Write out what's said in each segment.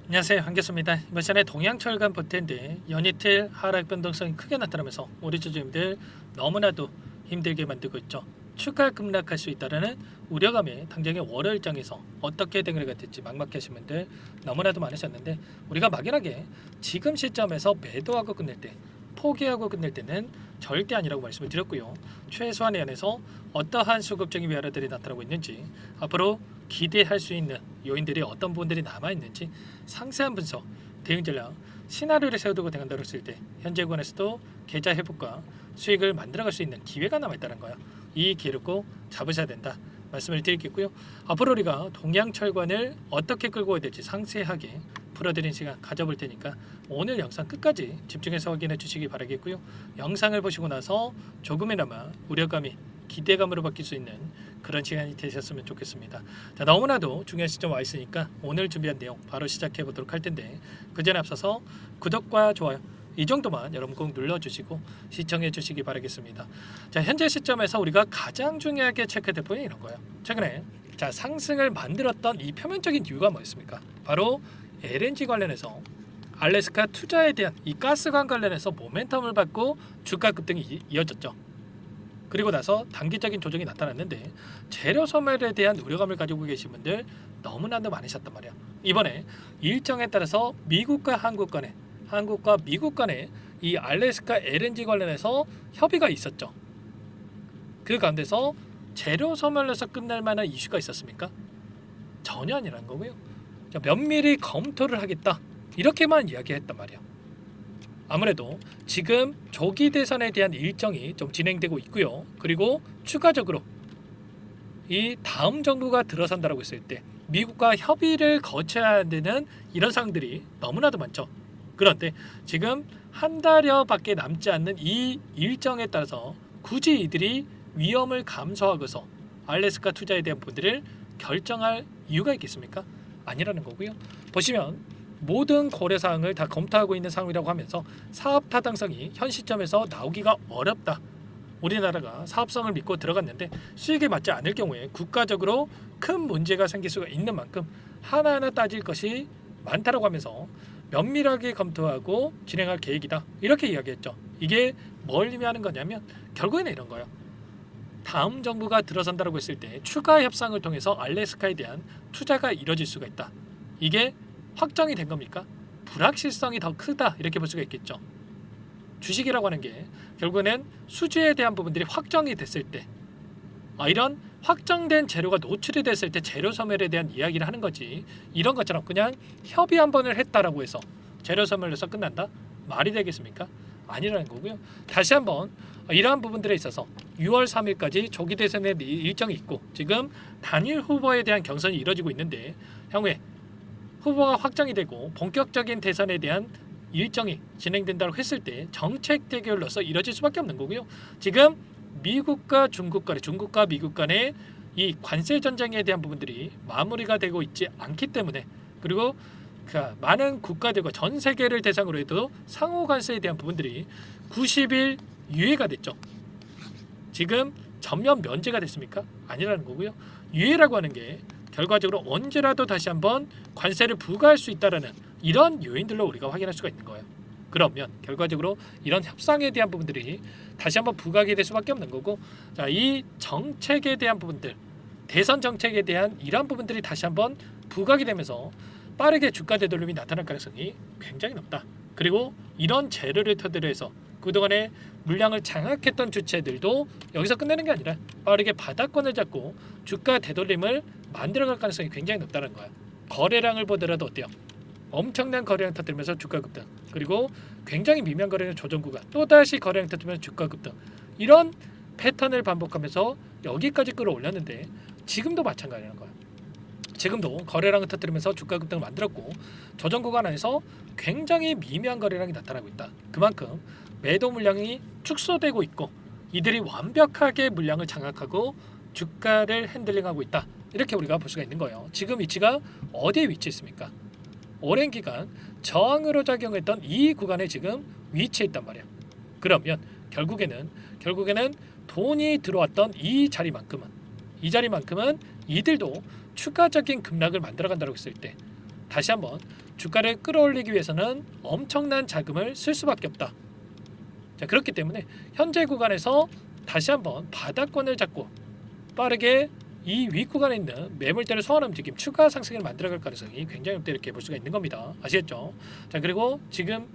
안녕하세요, 한교수입니다. 이번 시간에 동양철강 버텐데 연이틀 하락 변동성이 크게 나타나면서 우리 주주님들 너무나도 힘들게 만들고 있죠. 추가 급락할 수 있다는 우려감에 당장의 월요일장에서 어떻게 대응을 될지 막막하신 분들 너무나도 많으셨는데, 우리가 막연하게 지금 시점에서 매도하고 끝낼 때, 포기하고 끝낼 때는 절대 아니라고 말씀을 드렸고요. 최소한의 안에서 어떠한 수급적인 위아래들이 나타나고 있는지, 앞으로 기대할 수 있는 요인들이 어떤 부분들이 남아있는지 상세한 분석, 대응 전략, 시나리오를 세워두고 대응한다고 했을 때 현재 구간에서도 계좌 회복과 수익을 만들어갈 수 있는 기회가 남아있다는 거예요. 이 기회를 꼭 잡으셔야 된다 말씀을 드리겠고요. 앞으로 우리가 동양철관을 어떻게 끌고 가야 될지 상세하게 풀어드린 시간 가져볼 테니까 오늘 영상 끝까지 집중해서 확인해 주시기 바라겠고요. 영상을 보시고 나서 조금이나마 우려감이 기대감으로 바뀔 수 있는 그런 시간이 되셨으면 좋겠습니다. 자, 너무나도 중요한 시점 와 있으니까 오늘 준비한 내용 바로 시작해 보도록 할 텐데, 그 전에 앞서서 구독과 좋아요 이 정도만 여러분 꼭 눌러주시고 시청해 주시기 바라겠습니다. 자, 현재 시점에서 우리가 가장 중요하게 체크될 부분이 이런 거예요. 최근에 상승을 만들었던 이 표면적인 이유가 뭐였습니까? 바로 LNG 관련해서 알래스카 투자에 대한 이 가스관 관련해서 모멘텀을 받고 주가 급등이 이어졌죠. 그리고 나서 단기적인 조정이 나타났는데 재료 소멸에 대한 우려감을 가지고 계신 분들 너무나도 많으셨단 말이야. 이번에 일정에 따라서 미국과 한국 간에, 한국과 미국 간에 이 알래스카 LNG 관련해서 협의가 있었죠. 그 가운데서 재료 소멸에서 끝날 만한 이슈가 있었습니까? 전혀 아니라는 거고요. 면밀히 검토를 하겠다 이렇게만 이야기했단 말이야. 아무래도 지금 조기 대선에 대한 일정이 좀 진행되고 있고요. 그리고 추가적으로 이 다음 정부가 들어선다라고 했을 때 미국과 협의를 거쳐야 되는 이런 상황들이 너무나도 많죠. 그런데 지금 한 달여밖에 남지 않는 이 일정에 따라서 굳이 이들이 위험을 감수하고서 알래스카 투자에 대한 부분들을 결정할 이유가 있겠습니까? 아니라는 거고요. 보시면 모든 고려 사항을 다 검토하고 있는 상황이라고 하면서 사업 타당성이 현 시점에서 나오기가 어렵다. 우리나라가 사업성을 믿고 들어갔는데 수익에 맞지 않을 경우에 국가적으로 큰 문제가 생길 수가 있는 만큼 하나하나 따질 것이 많다라고 하면서 면밀하게 검토하고 진행할 계획이다. 이렇게 이야기했죠. 이게 뭘 의미하는 거냐면 결국에는 이런 거예요. 다음 정부가 들어선다라고 했을 때 추가 협상을 통해서 알래스카에 대한 투자가 이뤄질 수가 있다. 이게 확정이 된 겁니까? 불확실성이 더 크다 이렇게 볼 수가 있겠죠. 주식이라고 하는 게 결국에는 수주에 대한 부분들이 확정이 됐을 때, 이런 확정된 재료가 노출이 됐을 때 재료 소멸에 대한 이야기를 하는 거지, 이런 것처럼 그냥 협의 한 번을 했다라고 해서 재료 소멸에서 끝난다? 말이 되겠습니까? 아니라는 거고요. 다시 한번 이러한 부분들에 있어서 6월 3일까지 조기 대선의 일정이 있고 지금 단일 후보에 대한 경선이 이뤄지고 있는데 향후에 후보가 확정이 되고 본격적인 대선에 대한 일정이 진행된다고 했을 때 정책 대결로서 이뤄질 수밖에 없는 거고요. 지금 미국과 중국 간에, 중국과 미국 간의 이 관세 전쟁에 대한 부분들이 마무리가 되고 있지 않기 때문에, 그리고 많은 국가들과 전 세계를 대상으로 해도 상호 관세에 대한 부분들이 90일 유예가 됐죠. 지금 전면 면제가 됐습니까? 아니라는 거고요. 유예라고 하는 게 결과적으로 언제라도 다시 한번 관세를 부과할 수 있다라는 이런 요인들로 우리가 확인할 수가 있는 거예요. 그러면 결과적으로 이런 협상에 대한 부분들이 다시 한번 부각이 될 수밖에 없는 거고, 자, 이 정책에 대한 부분들, 대선 정책에 대한 이러한 부분들이 다시 한번 부각이 되면서 빠르게 주가 되돌림이 나타날 가능성이 굉장히 높다. 그리고 이런 재료를 토대로 해서 그동안에 물량을 장악했던 주체들도 여기서 끝내는 게 아니라 빠르게 바닥권을 잡고 주가 되돌림을 만들어갈 가능성이 굉장히 높다는 거야. 거래량을 보더라도 어때요? 엄청난 거래량 터뜨리면서 주가 급등, 그리고 굉장히 미미한 거래량 조정 구간, 또다시 거래량 터뜨리면서 주가 급등, 이런 패턴을 반복하면서 여기까지 끌어올렸는데 지금도 마찬가지라는 거야. 지금도 거래량을 터뜨리면서 주가 급등을 만들었고 조정 구간 안에서 굉장히 미미한 거래량이 나타나고 있다. 그만큼 매도 물량이 축소되고 있고 이들이 완벽하게 물량을 장악하고 주가를 핸들링하고 있다. 이렇게 우리가 볼 수가 있는 거예요. 지금 위치가 어디에 위치했습니까? 오랜 기간 저항으로 작용했던 이 구간에 지금 위치해 있단 말이야. 그러면 결국에는 돈이 들어왔던 이 자리만큼은 이들도 추가적인 급락을 만들어간다고 했을 때 다시 한번 주가를 끌어올리기 위해서는 엄청난 자금을 쓸 수밖에 없다. 자, 그렇기 때문에 현재 구간에서 다시 한번 바닥권을 잡고 빠르게 이 윗구간에 있는 매물대를 소환하는 움직임, 추가 상승을 만들어갈 가능성이 굉장히 높다 이렇게 볼 수가 있는 겁니다. 아시겠죠? 자, 그리고 지금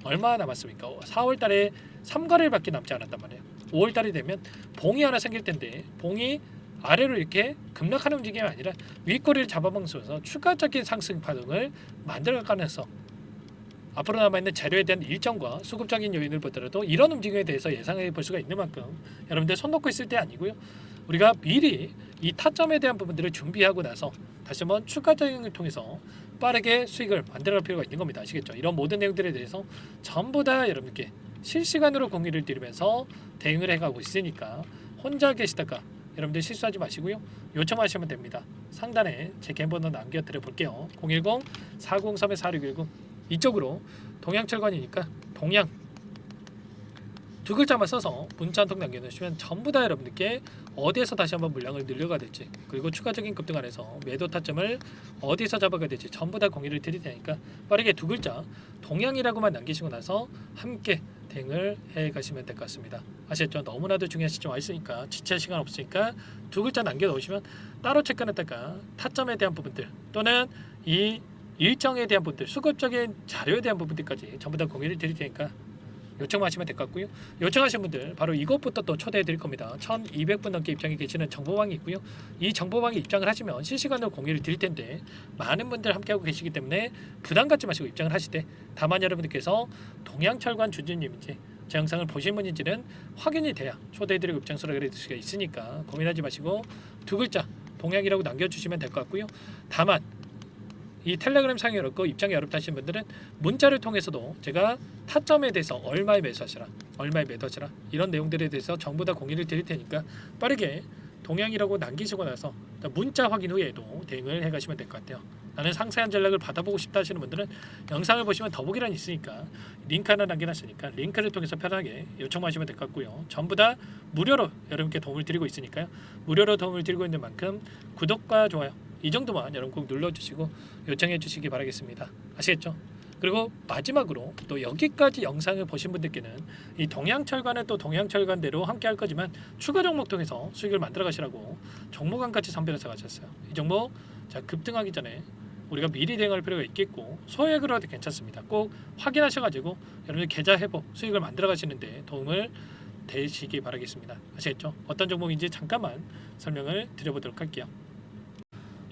얼마 남았습니까? 4월달에 3거래일밖에 남지 않았단 말이에요. 5월달이 되면 봉이 하나 생길 텐데 봉이 아래로 이렇게 급락하는 움직임이 아니라 윗꼬리를 잡아먹으면서 추가적인 상승 파동을 만들어갈 가능성, 앞으로 남아있는 재료에 대한 일정과 수급적인 요인을 보더라도 이런 움직임에 대해서 예상해 볼 수가 있는 만큼 여러분들 손 놓고 있을 때 아니고요. 우리가 미리 이 타점에 대한 부분들을 준비하고 나서 다시 한번 추가적인 걸 통해서 빠르게 수익을 만들어갈 필요가 있는 겁니다. 아시겠죠? 이런 모든 내용들에 대해서 전부 다 여러분께 실시간으로 공유를 드리면서 대응을 해가고 있으니까 혼자 계시다가 여러분들 실수하지 마시고요. 요청하시면 됩니다. 상단에 제 개인 번호 남겨드려 볼게요. 010-403-4619 이쪽으로 동양철관이니까 동양 두 글자만 써서 문자 한 통 남겨주시면 전부 다 여러분들께 어디에서 다시 한번 물량을 늘려가야 될지, 그리고 추가적인 급등 안에서 매도 타점을 어디서 잡아가야 될지 전부 다 공유를 드릴 테니까 빠르게 두 글자 동양이라고만 남기시고 나서 함께 대응을 해 가시면 될 것 같습니다. 아시겠죠? 너무나도 중요한 시점 와 있으니까 지체할 시간 없으니까 두 글자 남겨 놓으시면 따로 체크했다가 타점에 대한 부분들 또는 이 일정에 대한 부분들, 수급적인 자료에 대한 부분들까지 전부 다 공유를 드릴 테니까 요청하시면 될 것 같고요. 요청하신 분들 바로 이것부터 또 초대해 드릴 겁니다. 1200분 넘게 입장해 계시는 정보방이 있고요. 이 정보방에 입장을 하시면 실시간으로 공유를 드릴 텐데 많은 분들 함께하고 계시기 때문에 부담 갖지 마시고 입장을 하시되, 다만 여러분들께서 동양철관 주주님인지 제 영상을 보신 분인지는 확인이 돼야 초대해드리고 입장 수락을 할 수가 있으니까 고민하지 마시고 두 글자 동양이라고 남겨주시면 될 것 같고요. 다만 이 텔레그램 사용이 어렵고 입장이 어렵다 하시는 분들은 문자를 통해서도 제가 타점에 대해서 얼마에 매수하시라, 얼마에 매도하시라 이런 내용들에 대해서 전부 다 공유를 드릴 테니까 빠르게 동양이라고 남기시고 나서 문자 확인 후에도 대응을 해가시면 될 것 같아요. 나는 상세한 전략을 받아보고 싶다 하시는 분들은 영상을 보시면 더보기란이 있으니까 링크 하나 남겨놨으니까 링크를 통해서 편하게 요청하시면 될 것 같고요. 전부 다 무료로 여러분께 도움을 드리고 있으니까요. 무료로 도움을 드리고 있는 만큼 구독과 좋아요 이 정도만 여러분 꼭 눌러주시고 요청해 주시기 바라겠습니다. 아시겠죠? 그리고 마지막으로 또 여기까지 영상을 보신 분들께는 이 동양철관은 또 동양철관대로 함께 할 거지만 추가 종목 통해서 수익을 만들어 가시라고 종목만 같이 선별해서 가셨어요. 이 종목 자 급등하기 전에 우리가 미리 대응할 필요가 있겠고 소액으로 해도 괜찮습니다. 꼭 확인하셔가지고 여러분들 계좌 회복 수익을 만들어 가시는데 도움을 되시기 바라겠습니다. 아시겠죠? 어떤 종목인지 잠깐만 설명을 드려보도록 할게요.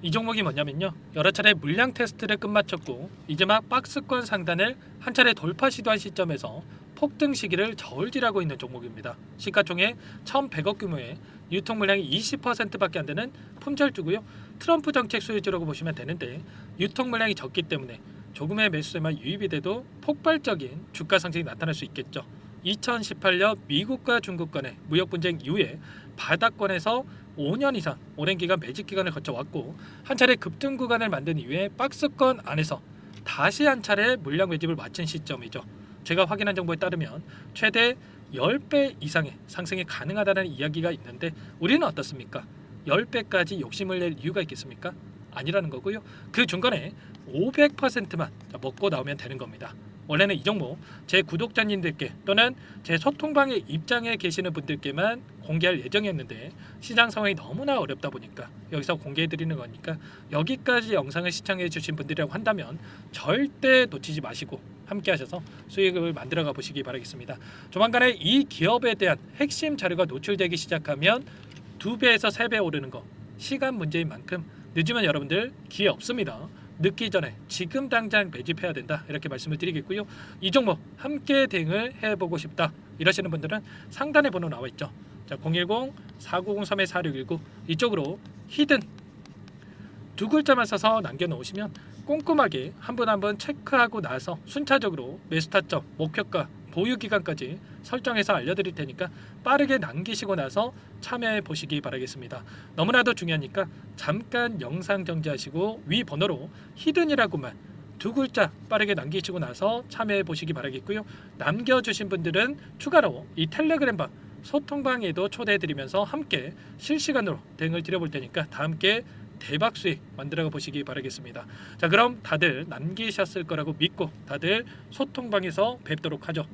이 종목이 뭐냐면요, 여러 차례 물량 테스트를 끝마쳤고 이제 막 박스권 상단을 한 차례 돌파 시도한 시점에서 폭등 시기를 저울질하고 있는 종목입니다. 시가총액 1,100억 규모의 유통 물량이 20%밖에 안 되는 품절주고요. 트럼프 정책 수혜주라고 보시면 되는데 유통 물량이 적기 때문에 조금의 매수세만 유입이 돼도 폭발적인 주가 상승이 나타날 수 있겠죠. 2018년 미국과 중국 간의 무역 분쟁 이후에 바닥권에서 5년 이상 오랜 기간 매집 기간을 거쳐왔고 한 차례 급등 구간을 만든 이후에 박스권 안에서 다시 한 차례 물량 매집을 마친 시점이죠. 제가 확인한 정보에 따르면 최대 10배 이상의 상승이 가능하다는 이야기가 있는데 우리는 어떻습니까? 10배까지 욕심을 낼 이유가 있겠습니까? 아니라는 거고요. 그 중간에 500%만 먹고 나오면 되는 겁니다. 원래는 이 종목 제 구독자님들께 또는 제 소통방에 입장해 계시는 분들께만 공개할 예정이었는데 시장 상황이 너무나 어렵다 보니까 여기서 공개해 드리는 거니까 여기까지 영상을 시청해 주신 분들이라고 한다면 절대 놓치지 마시고 함께 하셔서 수익을 만들어 가 보시기 바라겠습니다. 조만간에 이 기업에 대한 핵심 자료가 노출되기 시작하면 2배에서 3배 오르는 거 시간 문제인 만큼 늦으면 여러분들 기회 없습니다. 늦기 전에 지금 당장 매집해야 된다 이렇게 말씀을 드리겠고요. 이 종목 함께 대응을 해보고 싶다 이러시는 분들은 상단에 번호 나와 있죠. 자 010-4903-4619 이쪽으로 히든 두 글자만 써서 남겨놓으시면 꼼꼼하게 한 분 한 분 체크하고 나서 순차적으로 매수 타점, 목표가, 보유 기간까지 설정해서 알려드릴 테니까 빠르게 남기시고 나서 참여해 보시기 바라겠습니다. 너무나도 중요하니까 잠깐 영상 정지하시고 위 번호로 히든이라고만 두 글자 빠르게 남기시고 나서 참여해 보시기 바라겠고요. 남겨주신 분들은 추가로 이 텔레그램방 소통방에도 초대해 드리면서 함께 실시간으로 대응을 드려볼 테니까 다 함께 대박 수익 만들어 보시기 바라겠습니다. 자, 그럼 다들 남기셨을 거라고 믿고 다들 소통방에서 뵙도록 하죠.